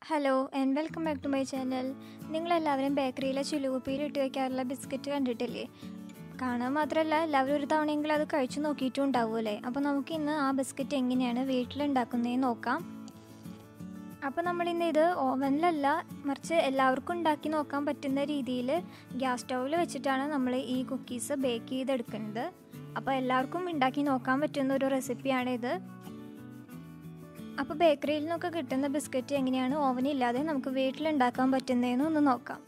Hello and welcome back to my channel. നിങ്ങളെല്ലാവരും ബേക്കറിയിലെ ചില്ലുകുപ്പിയിൽ ഇട്ട് വയ്ക്കാറുള്ള ബിസ്ക്കറ്റ് കണ്ടിട്ടില്ലേ? കാണാൻ മാത്രമല്ല എല്ലാവരും ഒരു തവണയെങ്കിലും അത് കഴിച്ചു നോക്കിയിട്ടും ഉണ്ടാവുമല്ലേ. അപ്പോൾ നമുക്ക് ഇന്ന് ആ ബിസ്ക്കറ്റ് എങ്ങനെയാണ് വീട്ടിലുണ്ടാക്കുന്നതെന്ന് നോക്കാം. അപ്പോൾ നമ്മളിന്ന് ഇത് ഓവനിലല്ല, മറിച്ച് എല്ലാവർക്കും ഉണ്ടാക്കി നോക്കാൻ പറ്റുന്ന രീതിയിൽ ഗ്യാസ് സ്റ്റൗവിൽ വെച്ചിട്ടാണ് നമ്മൾ ഈ കുക്കീസ് ബേക്ക് ചെയ്തെടുക്കുന്നത്. അപ്പോൾ എല്ലാവർക്കും ഉണ്ടാക്കി നോക്കാൻ പറ്റുന്ന ഒരു റെസിപ്പിയാണിത്. അപ്പോൾ ബേക്കറിയിൽ നിന്നൊക്കെ കിട്ടുന്ന ബിസ്ക്കറ്റ് എങ്ങനെയാണ് ഓവനില്ലാതെ നമുക്ക് വീട്ടിലുണ്ടാക്കാൻ പറ്റുന്നതെന്ന് ഒന്ന് നോക്കാം.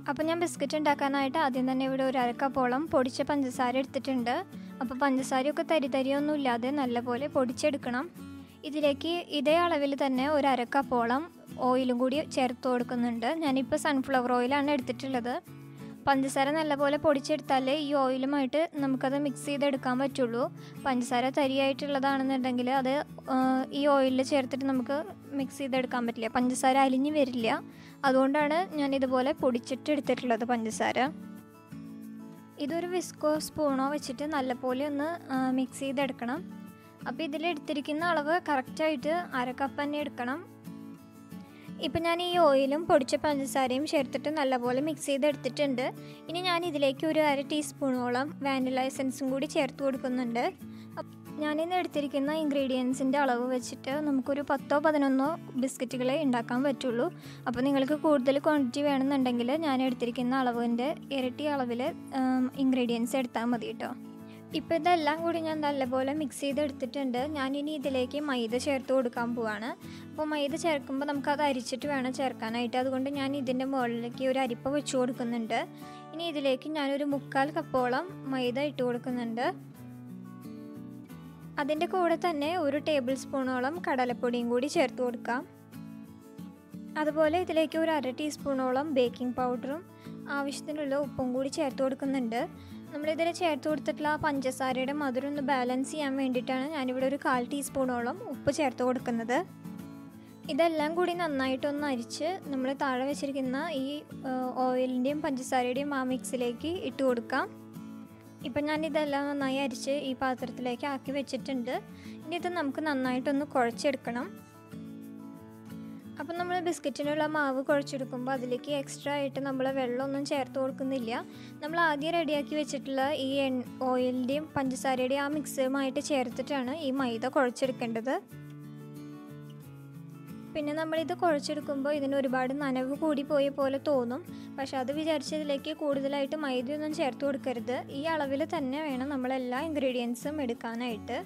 അപ്പോൾ ഞാൻ ബിസ്ക്കറ്റ് ഉണ്ടാക്കാനായിട്ട് ആദ്യം തന്നെ ഇവിടെ ഒരു അരക്കപ്പോളം പൊടിച്ച പഞ്ചസാര എടുത്തിട്ടുണ്ട്. അപ്പോൾ പഞ്ചസാരയൊക്കെ തരിതരിയൊന്നും ഇല്ലാതെ നല്ലപോലെ പൊടിച്ചെടുക്കണം. ഇതിലേക്ക് ഇതേ അളവിൽ തന്നെ ഒരു അരക്കപ്പോളം ഓയിലും കൂടി ചേർത്ത് കൊടുക്കുന്നുണ്ട്. ഞാനിപ്പോൾ സൺഫ്ലവർ ഓയിലാണ് എടുത്തിട്ടുള്ളത്. പഞ്ചസാര നല്ലപോലെ പൊടിച്ചെടുത്താലേ ഈ ഓയിലുമായിട്ട് നമുക്കത് മിക്സ് ചെയ്തെടുക്കാൻ പറ്റുള്ളൂ. പഞ്ചസാര തരിയായിട്ടുള്ളതാണെന്നുണ്ടെങ്കിൽ അത് ഈ ഓയിലിൽ ചേർത്തിട്ട് നമുക്ക് മിക്സ് ചെയ്തെടുക്കാൻ പറ്റില്ല, പഞ്ചസാര അലിഞ്ഞ് വരില്ല. അതുകൊണ്ടാണ് ഞാൻ ഇതുപോലെ പൊടിച്ചിട്ട് എടുത്തിട്ടുള്ളത് പഞ്ചസാര. ഇതൊരു വിസ്കോ സ്പൂണോ വെച്ചിട്ട് നല്ലപോലെ ഒന്ന് മിക്സ് ചെയ്തെടുക്കണം. അപ്പോൾ ഇതിലെടുത്തിരിക്കുന്ന അളവ് കറക്റ്റായിട്ട് അരക്കപ്പ് തന്നെ എടുക്കണം. ഇപ്പം ഞാൻ ഈ ഓയിലും പൊടിച്ച പഞ്ചസാരയും ചേർത്തിട്ട് നല്ലപോലെ മിക്സ് ചെയ്തെടുത്തിട്ടുണ്ട്. ഇനി ഞാൻ ഇതിലേക്ക് ഒരു 1/2 ടീസ്പൂണോളം വാനില എസൻസും കൂടി ചേർത്ത് കൊടുക്കുന്നുണ്ട്. ഞാനിന്ന് എടുത്തിരിക്കുന്ന ഇൻഗ്രീഡിയൻസിൻ്റെ അളവ് വെച്ചിട്ട് നമുക്കൊരു 10-11 ബിസ്ക്കറ്റുകളെ ഉണ്ടാക്കാൻ പറ്റുള്ളൂ. അപ്പോൾ നിങ്ങൾക്ക് കൂടുതൽ ക്വാണ്ടിറ്റി വേണമെന്നുണ്ടെങ്കിൽ ഞാൻ എടുത്തിരിക്കുന്ന അളവിൻ്റെ ഇരട്ടി അളവിൽ ഇൻഗ്രീഡിയൻസ് എടുത്താൽ മതി കേട്ടോ. ഇപ്പോൾ ഇതെല്ലാം കൂടി ഞാൻ നല്ലപോലെ മിക്സ് ചെയ്തെടുത്തിട്ടുണ്ട്. ഞാനിനി ഇതിലേക്ക് മൈദ ചേർത്ത് കൊടുക്കാൻ പോവാണ്. അപ്പോൾ മൈദ ചേർക്കുമ്പോൾ നമുക്കത് അരിച്ചിട്ട് വേണം ചേർക്കാനായിട്ട്. അതുകൊണ്ട് ഞാൻ ഇതിൻ്റെ മുകളിലേക്ക് ഒരു അരിപ്പ വെച്ച് കൊടുക്കുന്നുണ്ട്. ഇനി ഇതിലേക്ക് ഞാനൊരു 3/4 കപ്പോളം മൈദ ഇട്ട് കൊടുക്കുന്നുണ്ട്. അതിൻ്റെ കൂടെ തന്നെ ഒരു ടേബിൾ സ്പൂണോളം കടലപ്പൊടിയും കൂടി ചേർത്ത് കൊടുക്കാം. അതുപോലെ ഇതിലേക്ക് ഒരു 1/2 ടീസ്പൂണോളം ബേക്കിംഗ് പൗഡറും ആവശ്യത്തിനുള്ള ഉപ്പും കൂടി ചേർത്ത് കൊടുക്കുന്നുണ്ട്. നമ്മളിതിൽ ചേർത്ത് കൊടുത്തിട്ടുള്ള പഞ്ചസാരയുടെ മധുരം ഒന്ന് ബാലൻസ് ചെയ്യാൻ വേണ്ടിയിട്ടാണ് ഞാനിവിടെ ഒരു 1/4 ടീസ്പൂണോളം ഉപ്പ് ചേർത്ത് കൊടുക്കുന്നത്. ഇതെല്ലാം കൂടി നന്നായിട്ടൊന്ന് അരിച്ച് നമ്മൾ താഴെ വെച്ചിരിക്കുന്ന ഈ ഓയിലിൻ്റെയും പഞ്ചസാരയുടെയും ആ മിക്സിലേക്ക് ഇട്ട് കൊടുക്കാം. ഇപ്പം ഞാനിതെല്ലാം നന്നായി അരിച്ച് ഈ പാത്രത്തിലേക്ക് ആക്കി വെച്ചിട്ടുണ്ട്. ഇനി ഇത് നമുക്ക് നന്നായിട്ടൊന്ന് കുഴച്ചെടുക്കണം. അപ്പം നമ്മൾ ബിസ്ക്കറ്റിനുള്ള മാവ് കുഴച്ചെടുക്കുമ്പോൾ അതിലേക്ക് എക്സ്ട്രാ ആയിട്ട് നമ്മൾ വെള്ളമൊന്നും ചേർത്ത് കൊടുക്കുന്നില്ല. നമ്മൾ ആദ്യം റെഡിയാക്കി വെച്ചിട്ടുള്ള ഈ ഓയിലിൻ്റെയും പഞ്ചസാരയുടെയും ആ മിക്സുമായിട്ട് ചേർത്തിട്ടാണ് ഈ മൈദ കുഴച്ചെടുക്കേണ്ടത്. പിന്നെ നമ്മളിത് കുഴച്ചെടുക്കുമ്പോൾ ഇതിന് ഒരുപാട് നനവ് കൂടി പോയ പോലെ തോന്നും. പക്ഷെ അത് വിചാരിച്ചതിലേക്ക് കൂടുതലായിട്ട് മൈദയൊന്നും ചേർത്ത് കൊടുക്കരുത്. ഈ അളവിൽ തന്നെ വേണം നമ്മളെല്ലാ ഇൻഗ്രീഡിയൻസും എടുക്കാനായിട്ട്.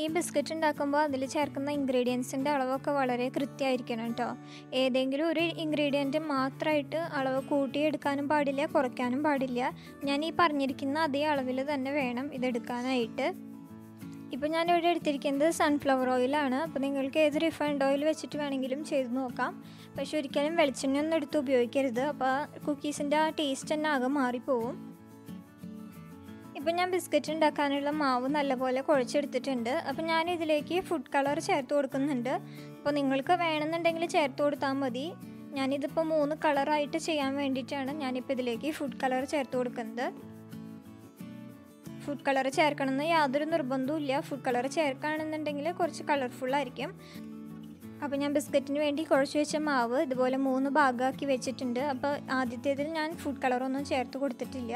ഈ ബിസ്ക്കറ്റ് ഉണ്ടാക്കുമ്പോൾ അതിൽ ചേർക്കുന്ന ഇൻഗ്രീഡിയൻസിൻ്റെ അളവൊക്കെ വളരെ കൃത്യമായിരിക്കണം കേട്ടോ. ഏതെങ്കിലും ഒരു ഇൻഗ്രീഡിയൻറ്റ് മാത്രമായിട്ട് അളവ് കൂട്ടിയെടുക്കാനും പാടില്ല, കുറയ്ക്കാനും പാടില്ല. ഞാൻ ഈ പറഞ്ഞിരിക്കുന്ന അതേ അളവിൽ തന്നെ വേണം ഇതെടുക്കാനായിട്ട്. ഇപ്പോൾ ഞാനിവിടെ എടുത്തിരിക്കുന്നത് സൺഫ്ലവർ ഓയിലാണ്. അപ്പോൾ നിങ്ങൾക്ക് ഏത് റിഫൈൻഡ് ഓയിൽ വെച്ചിട്ട് വേണമെങ്കിലും ചെയ്ത് നോക്കാം. പക്ഷെ ഒരിക്കലും വെളിച്ചെണ്ണയൊന്നും എടുത്ത് ഉപയോഗിക്കരുത്. അപ്പോൾ കുക്കീസിൻ്റെ ആ ടേസ്റ്റ് തന്നെ ആകെ മാറിപ്പോവും. ഇപ്പം ഞാൻ ബിസ്ക്കറ്റ് ഉണ്ടാക്കാനുള്ള മാവ് നല്ലപോലെ കുഴച്ചെടുത്തിട്ടുണ്ട്. അപ്പം ഞാൻ ഇതിലേക്ക് ഫുഡ് കളർ ചേർത്ത് കൊടുക്കുന്നുണ്ട്. അപ്പോൾ നിങ്ങൾക്ക് വേണമെന്നുണ്ടെങ്കിൽ ചേർത്ത് കൊടുത്താൽ മതി. ഞാനിതിപ്പോൾ 3 കളറായിട്ട് ചെയ്യാൻ വേണ്ടിയിട്ടാണ് ഞാനിപ്പോൾ ഇതിലേക്ക് ഫുഡ് കളർ ചേർത്ത് കൊടുക്കുന്നത്. ഫുഡ് കളർ ചേർക്കണമെന്ന് യാതൊരു നിർബന്ധവും ഇല്ല. ഫുഡ് കളർ ചേർക്കുകയാണെന്നുണ്ടെങ്കിൽ കുറച്ച് കളർഫുള്ളായിരിക്കും. അപ്പോൾ ഞാൻ ബിസ്ക്കറ്റിന് വേണ്ടി കുഴച്ച് വെച്ച മാവ് ഇതുപോലെ 3 ഭാഗമാക്കി വെച്ചിട്ടുണ്ട്. അപ്പോൾ ആദ്യത്തേതിൽ ഞാൻ ഫുഡ് കളറൊന്നും ചേർത്ത് കൊടുത്തിട്ടില്ല.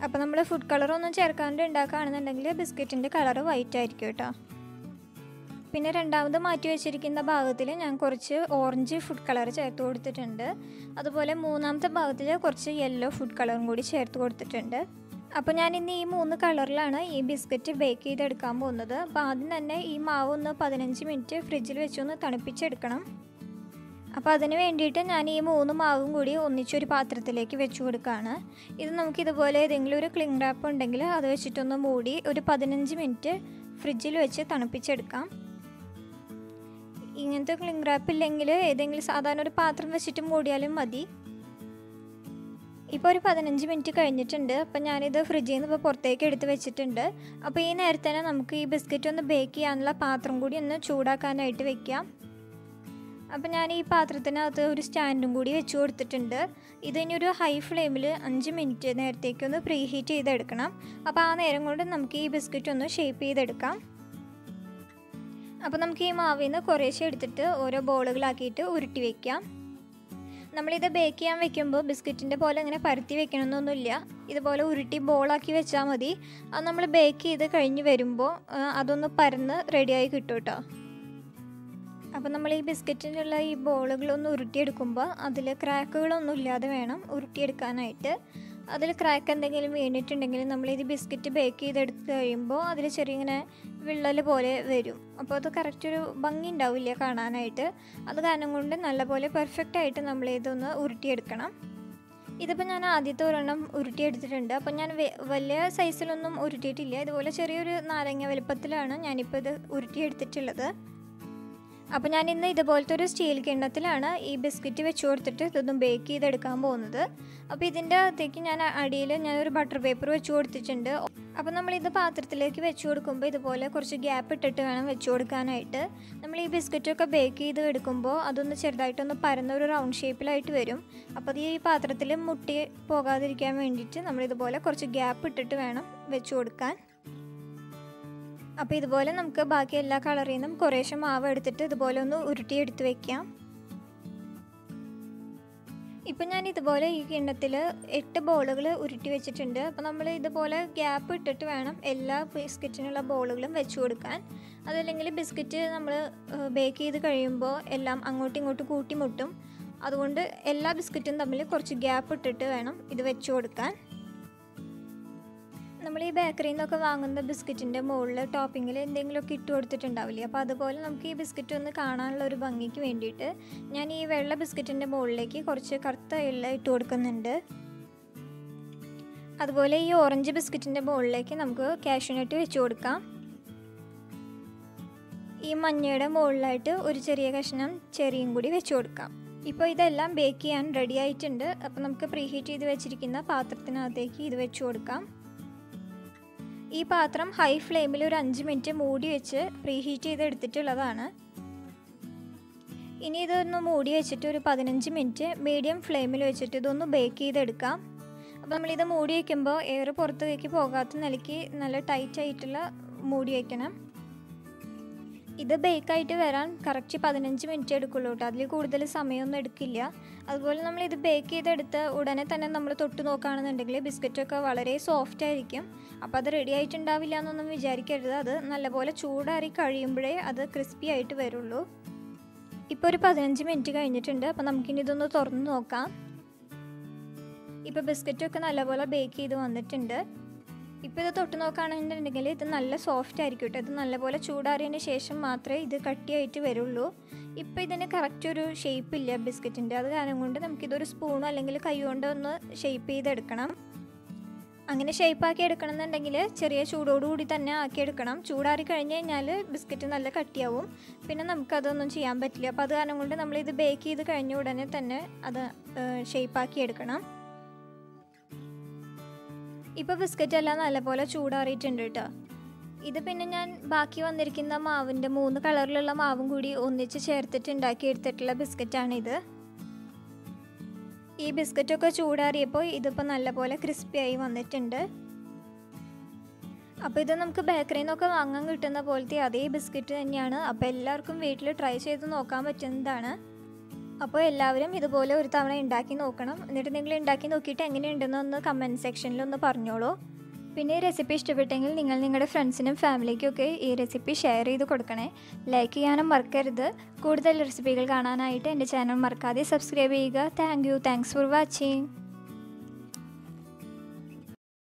അപ്പോൾ നമ്മൾ ഫുഡ് കളറൊന്നും ചേർക്കാണ്ട് ഉണ്ടാക്കുകയാണെന്നുണ്ടെങ്കിൽ ബിസ്ക്കറ്റിൻ്റെ കളറ് വൈറ്റ് ആയിരിക്കും കേട്ടോ. പിന്നെ രണ്ടാമത് മാറ്റി വെച്ചിരിക്കുന്ന ഭാഗത്തിൽ ഞാൻ കുറച്ച് ഓറഞ്ച് ഫുഡ് കളർ ചേർത്ത് കൊടുത്തിട്ടുണ്ട്. അതുപോലെ മൂന്നാമത്തെ ഭാഗത്തിൽ കുറച്ച് യെല്ലോ ഫുഡ് കളറും കൂടി ചേർത്ത് കൊടുത്തിട്ടുണ്ട്. അപ്പോൾ ഞാൻ ഇന്ന് ഈ 3 കളറിലാണ് ഈ ബിസ്ക്കറ്റ് ബേക്ക് ചെയ്തെടുക്കാൻ പോകുന്നത്. അപ്പോൾ ആദ്യം തന്നെ ഈ മാവ് ഒന്ന് 15 മിനിറ്റ് ഫ്രിഡ്ജിൽ വെച്ചൊന്ന് തണുപ്പിച്ചെടുക്കണം. അപ്പോൾ അതിന് വേണ്ടിയിട്ട് ഞാൻ ഈ 3 മാവും കൂടി ഒന്നിച്ചൊരു പാത്രത്തിലേക്ക് വെച്ച് കൊടുക്കുകയാണ്. ഇത് നമുക്കിതുപോലെ ഏതെങ്കിലും ഒരു ക്ലിംഗ് റാപ്പ് ഉണ്ടെങ്കിൽ അത് വെച്ചിട്ടൊന്ന് മൂടി ഒരു 15 മിനിറ്റ് ഫ്രിഡ്ജിൽ വെച്ച് തണുപ്പിച്ചെടുക്കാം. ഇങ്ങനത്തെ ക്ലിംഗ് റാപ്പ് ഇല്ലെങ്കിൽ ഏതെങ്കിലും സാധാരണ ഒരു പാത്രം വെച്ചിട്ട് മൂടിയാലും മതി. ഇപ്പോൾ ഒരു 15 മിനിറ്റ് കഴിഞ്ഞിട്ടുണ്ട്. അപ്പം ഞാനിത് ഫ്രിഡ്ജിൽ നിന്ന് ഇപ്പോൾ പുറത്തേക്ക് എടുത്ത് വെച്ചിട്ടുണ്ട്. അപ്പോൾ ഈ നേരത്തെ തന്നെ നമുക്ക് ഈ ബിസ്ക്കറ്റ് ഒന്ന് ബേക്ക് ചെയ്യാനുള്ള പാത്രം കൂടി ഒന്ന് ചൂടാക്കാനായിട്ട് വെക്കാം. അപ്പോൾ ഞാൻ ഈ പാത്രത്തിനകത്ത് ഒരു സ്റ്റാൻഡും കൂടി വെച്ച് കൊടുത്തിട്ടുണ്ട്. ഇതിനൊരു ഹൈ ഫ്ലെയിമിൽ 5 മിനിറ്റ് നേരത്തേക്കൊന്ന് പ്രീ ഹീറ്റ് ചെയ്തെടുക്കണം. അപ്പോൾ ആ നേരം കൊണ്ട് നമുക്ക് ഈ ബിസ്ക്കറ്റ് ഒന്ന് ഷേപ്പ് ചെയ്തെടുക്കാം. അപ്പോൾ നമുക്ക് ഈ മാവിൽ നിന്ന് കുറേശ്ശെ എടുത്തിട്ട് ഓരോ ബോളുകളാക്കിയിട്ട് ഉരുട്ടി വയ്ക്കാം. നമ്മളിത് ബേക്ക് ചെയ്യാൻ വെക്കുമ്പോൾ ബിസ്ക്കറ്റിൻ്റെ പോലെ ഇങ്ങനെ പരത്തി വെക്കണമെന്നൊന്നുമില്ല. ഇതുപോലെ ഉരുട്ടി ബോളാക്കി വെച്ചാൽ മതി. അത് നമ്മൾ ബേക്ക് ചെയ്ത് കഴിഞ്ഞ് വരുമ്പോൾ അതൊന്ന് പരന്ന് റെഡിയായി കിട്ടും കേട്ടോ. അപ്പോൾ നമ്മൾ ഈ ബിസ്ക്കറ്റിനുള്ള ഈ ബോളുകളൊന്ന് ഉരുട്ടിയെടുക്കുമ്പോൾ അതിൽ ക്രാക്കുകളൊന്നും ഇല്ലാതെ വേണം ഉരുട്ടിയെടുക്കാനായിട്ട്. അതിൽ ക്രാക്ക് എന്തെങ്കിലും വീണിട്ടുണ്ടെങ്കിൽ നമ്മളിത് ബിസ്ക്കറ്റ് ബേക്ക് ചെയ്തെടുത്ത് കഴിയുമ്പോൾ അതിൽ ചെറിയ ഇങ്ങനെ വിള്ളൽ പോലെ വരും. അപ്പോൾ അത് കറക്റ്റ് ഒരു ഭംഗി ഉണ്ടാവില്ല കാണാനായിട്ട്. അത് കാരണം കൊണ്ട് നല്ലപോലെ പെർഫെക്റ്റായിട്ട് നമ്മളിതൊന്ന് ഉരുട്ടിയെടുക്കണം. ഇതിപ്പോൾ ഞാൻ ആദ്യത്തെ ഒരെണ്ണം ഉരുട്ടിയെടുത്തിട്ടുണ്ട്. അപ്പോൾ ഞാൻ വലിയ സൈസിലൊന്നും ഉരുട്ടിയിട്ടില്ല. ഇതുപോലെ ചെറിയൊരു നാരങ്ങ വലുപ്പത്തിലാണ് ഞാനിപ്പോൾ ഇത് ഉരുട്ടിയെടുത്തിട്ടുള്ളത്. അപ്പോൾ ഞാൻ ഇന്ന് ഇതുപോലത്തെ ഒരു സ്റ്റീൽ കിണ്ണത്തിലാണ് ഈ ബിസ്ക്കറ്റ് വെച്ച് കൊടുത്തിട്ട് ഇതൊന്നും ബേക്ക് ചെയ്തെടുക്കാൻ പോകുന്നത്. അപ്പോൾ ഇതിൻ്റെ അകത്തേക്ക് ഞാൻ അടിയിൽ ഞാനൊരു ബട്ടർ പേപ്പർ വെച്ച് കൊടുത്തിട്ടുണ്ട്. അപ്പോൾ നമ്മളിത് പാത്രത്തിലേക്ക് വെച്ച് കൊടുക്കുമ്പോൾ ഇതുപോലെ കുറച്ച് ഗ്യാപ്പ് ഇട്ടിട്ട് വേണം വെച്ച് കൊടുക്കാനായിട്ട്. നമ്മൾ ഈ ബിസ്ക്കറ്റൊക്കെ ബേക്ക് ചെയ്ത് എടുക്കുമ്പോൾ അതൊന്ന് ചെറുതായിട്ടൊന്ന് പരന്നൊരു റൗണ്ട് ഷേപ്പിലായിട്ട് വരും. അപ്പോൾ അത് ഈ പാത്രത്തിൽ മുട്ടി പോകാതിരിക്കാൻ വേണ്ടിയിട്ട് നമ്മളിതുപോലെ കുറച്ച് ഗ്യാപ്പ് ഇട്ടിട്ട് വേണം വെച്ച് കൊടുക്കാൻ. അപ്പോൾ ഇതുപോലെ നമുക്ക് ബാക്കി എല്ലാ കളറിൽ നിന്നും കുറേശ്ശെ മാവ് എടുത്തിട്ട് ഇതുപോലെ ഒന്ന് ഉരുട്ടിയെടുത്ത് വയ്ക്കാം. ഇപ്പം ഞാൻ ഇതുപോലെ ഈ കിണ്ണത്തിൽ 8 ബോളുകൾ ഉരുട്ടി വെച്ചിട്ടുണ്ട്. അപ്പോൾ നമ്മൾ ഇതുപോലെ ഗ്യാപ്പ് ഇട്ടിട്ട് വേണം എല്ലാ ബിസ്ക്കറ്റിനുള്ള ബോളുകളും വെച്ച് കൊടുക്കാൻ. അതല്ലെങ്കിൽ ബിസ്ക്കറ്റ് നമ്മൾ ബേക്ക് ചെയ്ത് കഴിയുമ്പോൾ എല്ലാം അങ്ങോട്ടും ഇങ്ങോട്ടും കൂട്ടിമുട്ടും. അതുകൊണ്ട് എല്ലാ ബിസ്ക്കറ്റും തമ്മിൽ കുറച്ച് ഗ്യാപ്പ് ഇട്ടിട്ട് വേണം ഇത് വെച്ച് കൊടുക്കാൻ. നമ്മൾ ഈ ബേക്കറിയിൽ നിന്നൊക്കെ വാങ്ങുന്ന ബിസ്ക്കറ്റിൻ്റെ മുകളിൽ ടോപ്പിങ്ങിൽ എന്തെങ്കിലുമൊക്കെ ഇട്ട് കൊടുത്തിട്ടുണ്ടാവില്ലേ. അപ്പോൾ അതുപോലെ നമുക്ക് ഈ ബിസ്ക്കറ്റ് ഒന്ന് കാണാനുള്ള ഒരു ഭംഗിക്ക് വേണ്ടിയിട്ട് ഞാൻ ഈ വെള്ള ബിസ്ക്കറ്റിൻ്റെ മുകളിലേക്ക് കുറച്ച് കറുത്ത എള്ള ഇട്ട് കൊടുക്കുന്നുണ്ട്. അതുപോലെ ഈ ഓറഞ്ച് ബിസ്ക്കറ്റിൻ്റെ മുകളിലേക്ക് നമുക്ക് കാഷ്യൂനട്ട് വെച്ച് കൊടുക്കാം. ഈ മഞ്ഞയുടെ മുകളിലായിട്ട് ഒരു ചെറിയ കഷ്ണം ചെറിയും കൂടി വെച്ച് കൊടുക്കാം. ഇപ്പോൾ ഇതെല്ലാം ബേക്ക് ചെയ്യാൻ റെഡി ആയിട്ടുണ്ട്. അപ്പോൾ നമുക്ക് പ്രീഹീറ്റ് ചെയ്ത് വെച്ചിരിക്കുന്ന പാത്രത്തിനകത്തേക്ക് ഇത് വെച്ച് കൊടുക്കാം. ഈ പാത്രം ഹൈ ഫ്ലെയിമിൽ ഒരു 5 മിനിറ്റ് മൂടി വെച്ച് പ്രീഹീറ്റ് ചെയ്ത് എടുത്തിട്ടുള്ളതാണ്. ഇനി ഇതൊന്ന് മൂടി വെച്ചിട്ട് ഒരു 15 മിനിറ്റ് മീഡിയം ഫ്ലെയിമിൽ വെച്ചിട്ട് ഇതൊന്ന് ബേക്ക് ചെയ്തെടുക്കാം. അപ്പോൾ നമ്മളിത് മൂടി വയ്ക്കുമ്പോൾ എയർ പുറത്തേക്ക് പോകാത്ത നിലയ്ക്ക് നല്ല ടൈറ്റായിട്ടുള്ള മൂടി വയ്ക്കണം. ഇത് ബേക്കായിട്ട് വരാൻ കറക്റ്റ് 15 മിനിറ്റ് എടുക്കുള്ളൂ കേട്ടോ. അതിൽ കൂടുതൽ സമയമൊന്നും എടുക്കില്ല. അതുപോലെ നമ്മളിത് ബേക്ക് ചെയ്തെടുത്ത് ഉടനെ തന്നെ നമ്മൾ തൊട്ട് നോക്കുകയാണെന്നുണ്ടെങ്കിൽ ബിസ്ക്കറ്റൊക്കെ വളരെ സോഫ്റ്റ് ആയിരിക്കും. അപ്പോൾ അത് റെഡി ആയിട്ടുണ്ടാവില്ല എന്നൊന്നും വിചാരിക്കരുത്. അത് നല്ലപോലെ ചൂടാറി കഴിയുമ്പോഴേ അത് ക്രിസ്പി ആയിട്ട് വരുള്ളൂ. ഇപ്പോൾ ഒരു 15 മിനിറ്റ് കഴിഞ്ഞിട്ടുണ്ട്. അപ്പോൾ നമുക്കിനി ഇതൊന്ന് തുറന്ന് നോക്കാം. ഇപ്പോൾ ബിസ്ക്കറ്റൊക്കെ നല്ലപോലെ ബേക്ക് ചെയ്ത് വന്നിട്ടുണ്ട്. ഇപ്പോൾ ഇത് തൊട്ട് നോക്കുകയാണെന്നുണ്ടെങ്കിൽ ഇത് നല്ല സോഫ്റ്റ് ആയിരിക്കും കേട്ടോ. ഇത് നല്ലപോലെ ചൂടാറിയതിന് ശേഷം മാത്രമേ ഇത് കട്ടിയായിട്ട് വരുള്ളൂ. ഇപ്പോൾ ഇതിന് കറക്റ്റ് ഒരു ഷേപ്പ് ഇല്ല ബിസ്ക്കറ്റിൻ്റെ. അത് കാരണം കൊണ്ട് നമുക്കിതൊരു സ്പൂണോ അല്ലെങ്കിൽ കൈ കൊണ്ടോ ഒന്ന് ഷേപ്പ് ചെയ്തെടുക്കണം. അങ്ങനെ ഷേപ്പാക്കി എടുക്കണം എന്നുണ്ടെങ്കിൽ ചെറിയ ചൂടോടുകൂടി തന്നെ ആക്കിയെടുക്കണം. ചൂടാറി കഴിഞ്ഞ് കഴിഞ്ഞാൽ ബിസ്ക്കറ്റ് നല്ല കട്ടിയാവും. പിന്നെ നമുക്കതൊന്നും ചെയ്യാൻ പറ്റില്ല. അപ്പോൾ അത് കാരണം കൊണ്ട് നമ്മളിത് ബേക്ക് ചെയ്ത് കഴിഞ്ഞ ഉടനെ തന്നെ അത് ഷേപ്പാക്കി എടുക്കണം. ഇപ്പോൾ ബിസ്ക്കറ്റ് എല്ലാം നല്ലപോലെ ചൂടാറിയിട്ടുണ്ട് കേട്ടോ. ഇത് പിന്നെ ഞാൻ ബാക്കി വന്നിരിക്കുന്ന മാവിൻ്റെ 3 കളറിലുള്ള മാവും കൂടി ഒന്നിച്ച് ചേർത്തിട്ട് ഉണ്ടാക്കിയെടുത്തിട്ടുള്ള ബിസ്ക്കറ്റാണിത്. ഈ ബിസ്ക്കറ്റൊക്കെ ചൂടാറിയപ്പോൾ ഇതിപ്പോൾ നല്ലപോലെ ക്രിസ്പിയായി വന്നിട്ടുണ്ട്. അപ്പോൾ ഇത് നമുക്ക് ബേക്കറിയിൽ നിന്നൊക്കെ വാങ്ങാൻ കിട്ടുന്ന പോലത്തെ അതേ ബിസ്ക്കറ്റ് തന്നെയാണ്. അപ്പോൾ എല്ലാവർക്കും വീട്ടിൽ ട്രൈ ചെയ്ത് നോക്കാൻ പറ്റുന്നതാണ്. അപ്പോൾ എല്ലാവരും ഇതുപോലെ ഒരു തവണ ഉണ്ടാക്കി നോക്കണം. എന്നിട്ട് നിങ്ങൾ ഉണ്ടാക്കി നോക്കിയിട്ട് എങ്ങനെയുണ്ടെന്ന് ഒന്ന് കമൻറ്റ് സെക്ഷനിൽ ഒന്ന് പറഞ്ഞോളൂ. പിന്നെ ഈ റെസിപ്പി ഇഷ്ടപ്പെട്ടെങ്കിൽ നിങ്ങൾ നിങ്ങളുടെ ഫ്രണ്ട്സിനും ഫാമിലിക്കൊക്കെ ഈ റെസിപ്പി ഷെയർ ചെയ്ത് കൊടുക്കണേ. ലൈക്ക് ചെയ്യാനും മറക്കരുത്. കൂടുതൽ റെസിപ്പികൾ കാണാനായിട്ട് എൻ്റെ ചാനൽ മറക്കാതെ സബ്സ്ക്രൈബ് ചെയ്യുക. Thanks for watching.